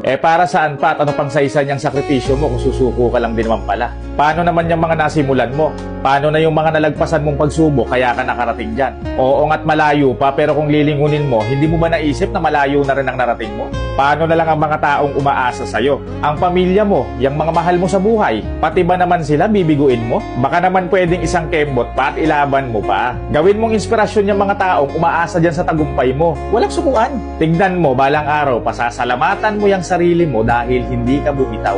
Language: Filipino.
Para saan pa at ano pang saisa niyang sakripisyo mo kung susuko ka lang din naman pala? Paano naman yung mga nasimulan mo? Paano na yung mga nalagpasan mong pagsubok kaya ka nakarating dyan? Oo nga't malayo pa, pero kung lilingunin mo, hindi mo ba naisip na malayo na rin ang narating mo? Paano na lang ang mga taong umaasa sa'yo? Ang pamilya mo, yung mga mahal mo sa buhay, pati ba naman sila bibiguin mo? Baka naman pwedeng isang kembot pa at ilaban mo pa. Gawin mong inspirasyon yung mga taong umaasa dyan sa tagumpay mo. Walang sukuan. Tignan mo, balang araw, pasasalamatan mo yung sarili mo dahil hindi ka bumitaw.